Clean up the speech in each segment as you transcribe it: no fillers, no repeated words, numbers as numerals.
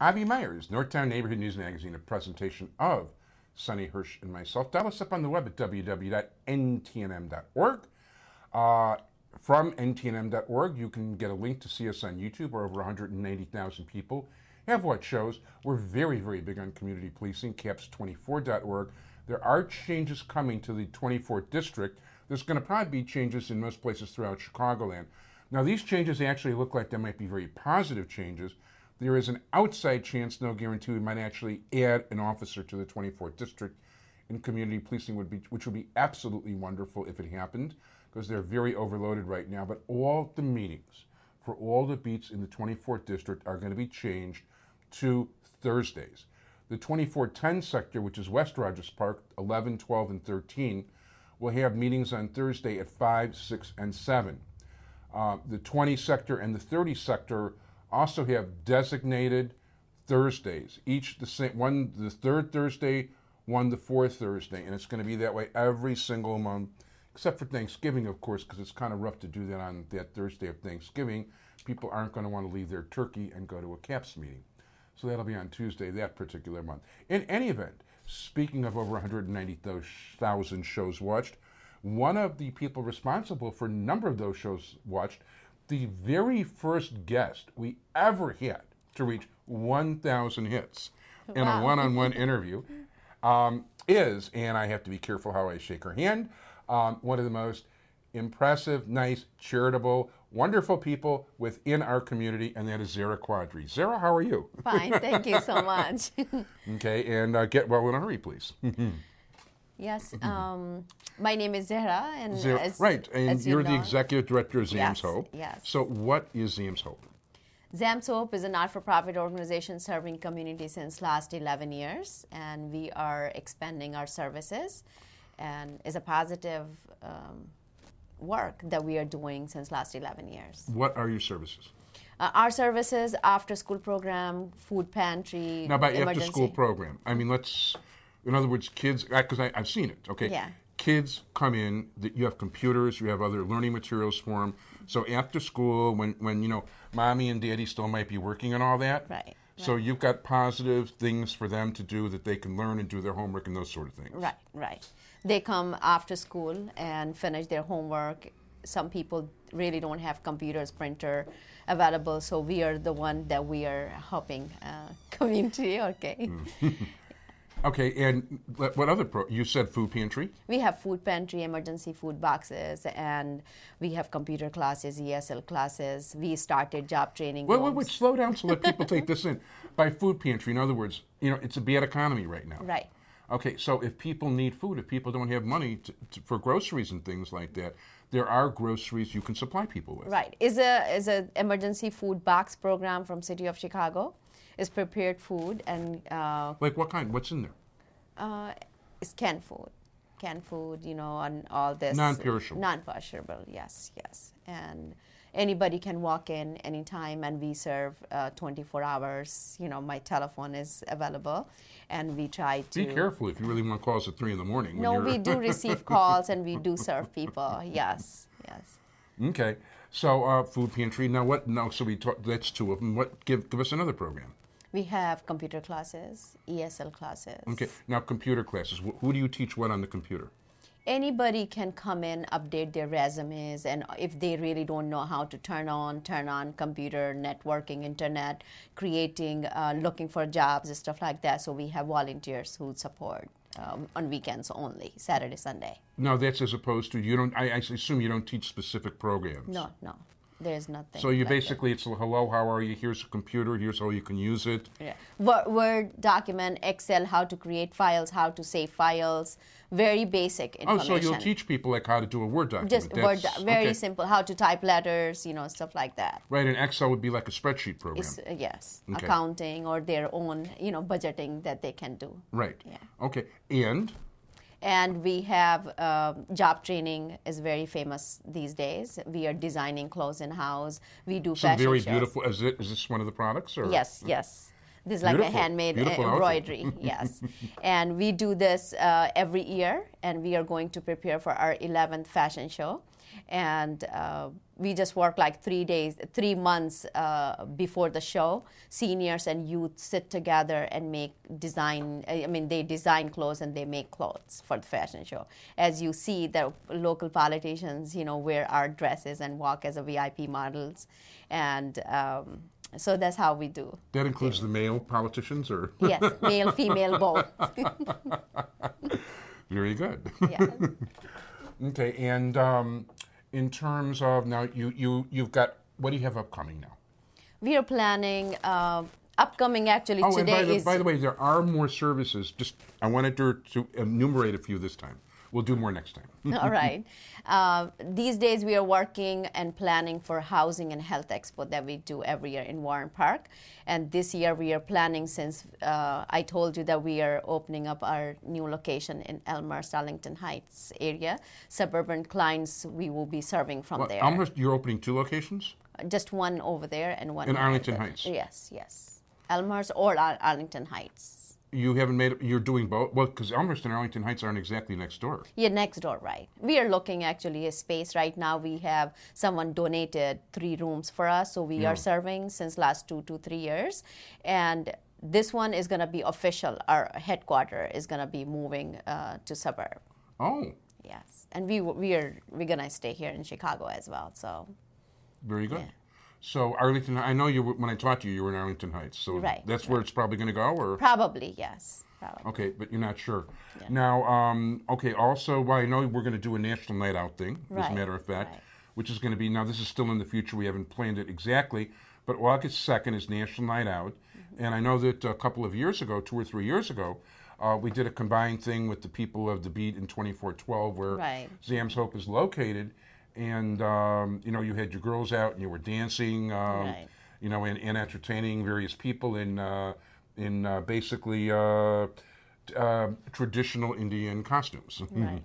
Avi Meyers, Northtown Neighborhood News Magazine, a presentation of Sonny Hirsch and myself. Dial us up on the web at www.ntnm.org. From ntnm.org, you can get a link to see us on YouTube, where over 190,000 people have watched shows. We're very, very big on community policing, caps24.org. There are changes coming to the 24th District. There's going to probably be changes in most places throughout Chicagoland. Now, these changes actually look like they might be very positive changes. There is an outside chance, no guarantee, we might actually add an officer to the 24th District in community policing, which would be absolutely wonderful if it happened, because they're very overloaded right now. But all the meetings for all the beats in the 24th District are going to be changed to Thursdays. The 2410 sector, which is West Rogers Park, 11, 12, and 13, will have meetings on Thursday at 5, 6, and 7. The 20 sector and the 30 sector also have designated Thursdays, each the same, one the third Thursday, one the fourth Thursday, and it's going to be that way every single month, except for Thanksgiving, of course, because it's kind of rough to do that on that Thursday of Thanksgiving. People aren't going to want to leave their turkey and go to a CAPS meeting. So that'll be on Tuesday that particular month. In any event, speaking of over 190,000 shows watched, one of the people responsible for a number of those shows watched, the very first guest we ever had to reach 1,000 hits in a one-on-one interview is, and I have to be careful how I shake her hand, one of the most impressive, nice, charitable, wonderful people within our community, and that is Zehra Quadri. Zehra, how are you? Fine, thank you so much. Okay, and get well in a hurry, please. Yes, my name is Zehra, and right, and you're the executive director of Zam's Hope. Yes. So what is Zam's Hope? Zam's Hope is a not-for-profit organization serving community since last 11 years, and we are expanding our services, and is a positive work that we are doing since last 11 years. What are your services? Our services, after-school program, food pantry, now, by emergency. after-school program, I mean, in other words, kids, because I've seen it, okay? Yeah. Kids come in, you have computers, you have other learning materials for them. So after school, when mommy and daddy still might be working and all that. Right. So you've got positive things for them to do that they can learn and do their homework and those sort of things. Right. They come after school and finish their homework. Some people really don't have computers, printer available, so we are the one that we are helping community, okay. Okay, and what other you said food pantry? We have food pantry, emergency food boxes, and we have computer classes, ESL classes. We started job training. Wait, slow down so let people take this in. By food pantry, in other words, it's a bad economy right now. Right. Okay, so if people need food, if people don't have money for groceries and things like that, there are groceries you can supply people with. Right. Is a emergency food box program from City of Chicago. It's prepared food and like what kind? What's in there? It's canned food, and all this non-perishable. Non-perishable, yes, and anybody can walk in anytime, and we serve 24 hours. My telephone is available, and we try to be careful if you really want calls at 3 a.m. No, we do receive calls, and we do serve people. Yes. Okay, so food pantry. Now what? No, so that's two of them. What? Give us another program. We have computer classes, ESL classes. Okay, now computer classes. Who do you teach what on the computer? Anybody can come in, update their resumes, and if they really don't know how to turn on computer, networking, internet, creating, looking for jobs, stuff like that. So we have volunteers who support on weekends only, Saturday, Sunday. No, that's as opposed to I assume you don't teach specific programs. No. There's nothing. So you basically, it's hello, how are you? Here's a computer. Here's how you can use it. Yeah. Word document, Excel, how to create files, how to save files. Very basic information. Oh, so you'll teach people like how to do a Word document. Just very simple. How to type letters, stuff like that. Right, and Excel would be like a spreadsheet program. Yes, okay. Accounting or their own, budgeting that they can do. Right. Yeah. Okay, And we have job training is very famous these days. We are designing clothes in-house. We do fashion very shows. Beautiful. Is this one of the products? Or? Yes. This is like a Beautiful. handmade Beautiful outfit. embroidery, yes. And we do this every year, and we are going to prepare for our 11th fashion show. And we just work like 3 months before the show. Seniors and youth sit together and make they design clothes and they make clothes for the fashion show. As you see, the local politicians, wear our dresses and walk as a VIP models. And so that's how we do. That includes the male politicians, or? Yes, male, female, both. Very good. Yeah. Okay, and in terms of now, you've got, what do you have upcoming now? We are planning upcoming actually today and by the way, there are more services. Just I wanted to enumerate a few this time. We'll do more next time. All right. These days we are working and planning for Housing and Health Expo that we do every year in Warren Park. And this year we are planning, since I told you that we are opening up our new location in Elmhurst, Arlington Heights area. Suburban clients we will be serving from there. Elmhurst, you're opening 2 locations? Just one over there and one in Arlington Heights. Yes. Elmhurst or Arlington Heights. You're doing both? Well, because Elmhurst and Arlington Heights aren't exactly next door. Yeah, next door, right. We are looking actually a space right now. We have someone donated 3 rooms for us, so we are serving since last 2 to 3 years. And this one is going to be official. Our headquarters is going to be moving to suburb. Oh. Yes, and we're going to stay here in Chicago as well. So. Very good. Yeah. So Arlington, I know when I talked to you, you were in Arlington Heights. So that's where it's probably going to go, or? Probably, yes. Probably. Okay, but you're not sure. Yeah. Now, okay, also, well, I know we're going to do a National Night Out thing, as a matter of fact, which is going to be, now this is still in the future, we haven't planned it exactly, but August 2nd is National Night Out. Mm-hmm. And I know that a couple of years ago, 2 or 3 years ago, we did a combined thing with the people of the Beat in 2412, where Zam's Hope is located. And, you had your girls out and you were dancing, and entertaining various people in basically traditional Indian costumes. Right.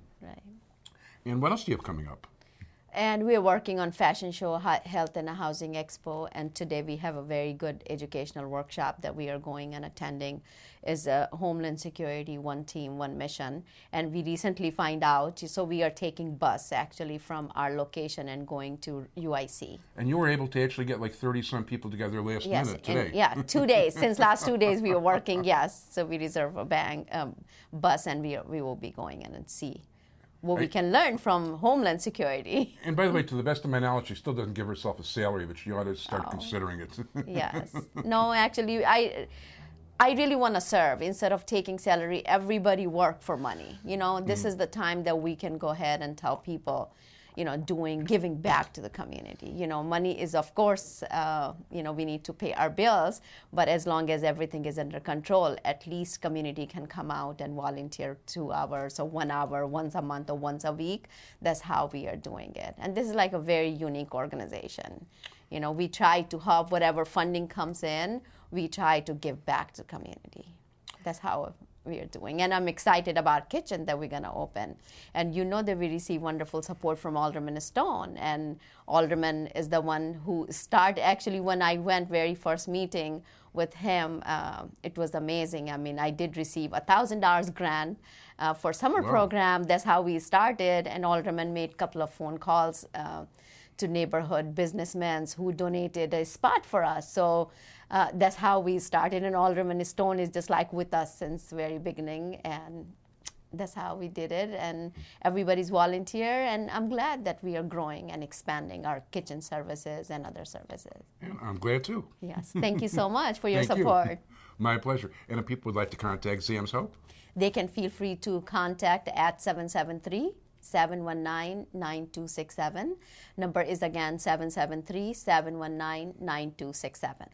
And what else do you have coming up? And we are working on fashion show, health and housing expo. And today we have a very good educational workshop that we are going and attending. Is Homeland Security, one team, one mission. And we recently find out, so we are taking bus actually from our location and going to UIC. And you were able to actually get like 30-some people together last minute today. 2 days. Since last 2 days we were working, yes. So we reserve a bus and we will be going in and see what we can learn from Homeland Security. And by the way, to the best of my knowledge, she still doesn't give herself a salary, but she ought to start considering it. Yes. No, actually, I really want to serve. Instead of taking salary, everybody work for money. This is the time that we can go ahead and tell people, giving back to the community. Money is, of course, we need to pay our bills, but as long as everything is under control, at least community can come out and volunteer 2 hours or 1 hour, once a month or once a week. That's how we are doing it. And this is like a very unique organization. We try to have whatever funding comes in, we try to give back to the community. That's how we are doing. And I'm excited about kitchen that we're going to open. And that we receive wonderful support from Alderman Stone. And Alderman is the one who started, actually, when I went very first meeting with him, it was amazing. I mean, I did receive $1,000 grant for summer program. That's how we started. And Alderman made a couple of phone calls to neighborhood businessmen who donated a spot for us. So that's how we started. And Alderman Stone is just like with us since very beginning. And that's how we did it. And everybody's volunteer. And I'm glad that we are growing and expanding our kitchen services and other services. And I'm glad too. Yes. Thank you so much for your support. My pleasure. And if people would like to contact Zam's Hope? They can feel free to contact at 773-719-9267. Number is again 773-719-9267.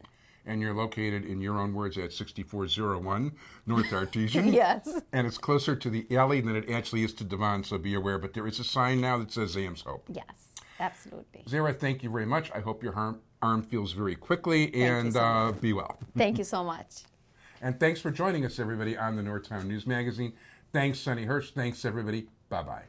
And you're located, in your own words, at 6401 North Artesian. Yes. And it's closer to the alley than it actually is to Devon, so be aware. But there is a sign now that says Zam's Hope. Yes, absolutely. Zehra, thank you very much. I hope your arm feels very quickly, and be well. Thank you so much. And thanks for joining us, everybody, on the Northtown News Magazine. Thanks, Sonny Hirsch. Thanks, everybody. Bye-bye.